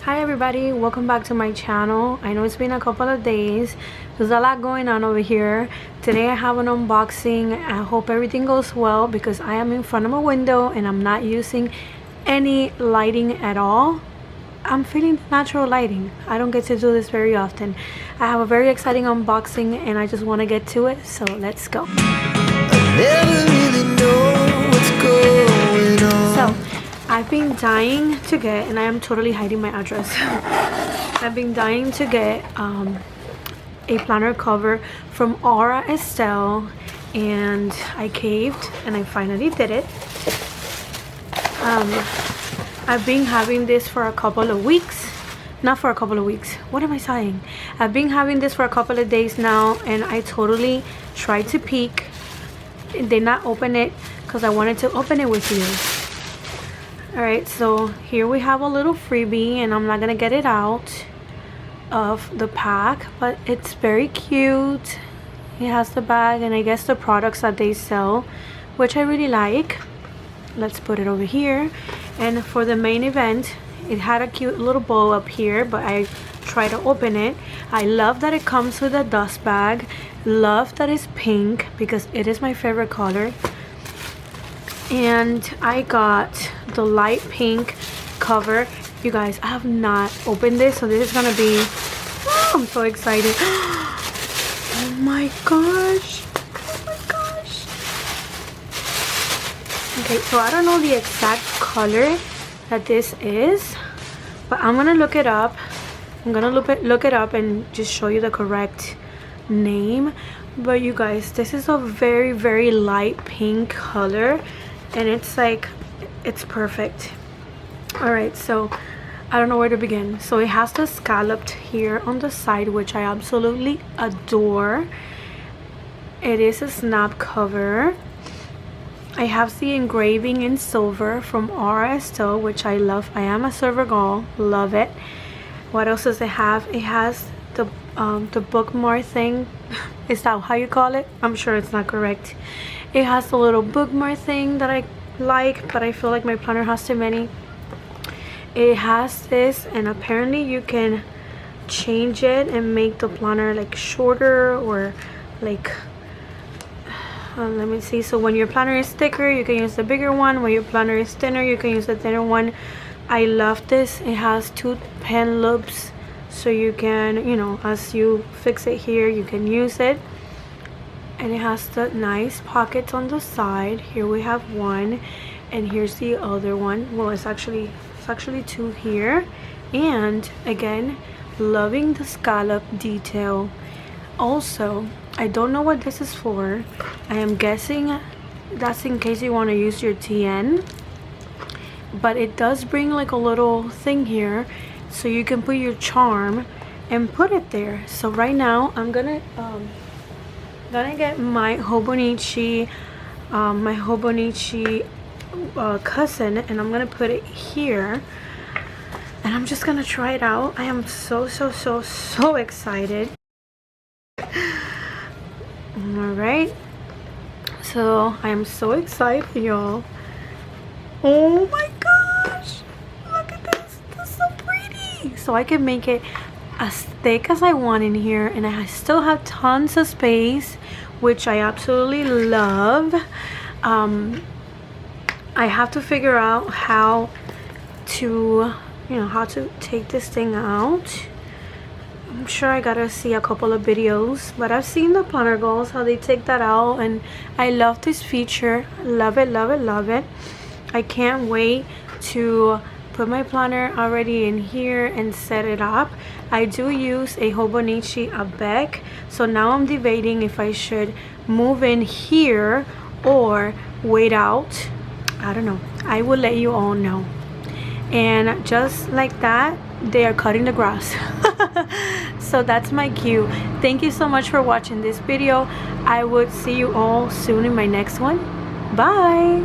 Hi everybody, welcome back to my channel. I know it's been a couple of days. There's a lot going on over here. Today I have an unboxing. I hope everything goes well because I am in front of a window and I'm not using any lighting at all. I'm feeling natural lighting. I don't get to do this very often. I have a very exciting unboxing and I just want to get to it, so let's go. I never really know what's going on. So I've been dying to get, and I am totally hiding my address. I've been dying to get a planner cover from Estelle, and I caved and I finally did it. I've been having this for a couple of weeks. Not for a couple of weeks. What am I saying? I've been having this for a couple of days now, and I totally tried to peek. Did not open it because I wanted to open it with you. Alright, so here we have a little freebie, and I'm not gonna get it out of the pack, but it's very cute. It has the bag and I guess the products that they sell, which I really like. Let's put it over here. And for the main event, it had a cute little bow up here, but I tried to open it. I love that it comes with a dust bag. Love that it's pink because it is my favorite color. And I got the light pink cover. You guys, I have not opened this, so this is gonna be, oh, I'm so excited. Oh my gosh, oh my gosh. Okay, so I don't know the exact color that this is, but I'm gonna look it up. I'm gonna look it up and just show you the correct name. But you guys, this is a very, very light pink color, and it's like, it's perfect. All right, so I don't know where to begin. So it has the scalloped here on the side, which I absolutely adore. It is a snap cover. I have the engraving in silver from Estelle, which I love. I am a silver girl, love it. What else does it have? It has the bookmark thing. Is that how you call it? I'm sure it's not correct. It has the little bookmark thing that I like, but I feel like my planner has too many. It has this, and apparently you can change it and make the planner like shorter or like let me see. So when your planner is thicker, you can use the bigger one. When your planner is thinner, you can use the thinner one. I love this. It has two pen loops, so you can, you know, as you fix it here, you can use it. And it has the nice pockets on the side. Here we have one, and here's the other one. Well, it's actually two here. And again, loving the scallop detail. Also, I don't know what this is for. I am guessing that's in case you want to use your TN, but it does bring like a little thing here, so you can put your charm and put it there. So right now I'm gonna get my Hobonichi cousin, and I'm gonna put it here, and I'm just gonna try it out. I am so excited. All right, so I am so excited, y'all. Oh my gosh, look at this. That's so pretty. So I can make it as thick as I want in here, and I still have tons of space, which I absolutely love. I have to figure out how to, how to take this thing out. I'm sure I gotta see a couple of videos, but I've seen the planner girls how they take that out, and I love this feature. Love it, love it, love it. I can't wait to put my planner already in here and set it up. I do use a Hobonichi Avec, so now I'm debating if I should move in here or wait out. I don't know. I will let you all know. And just like that, they are cutting the grass. So that's my cue. Thank you so much for watching this video. I would see you all soon in my next one. Bye.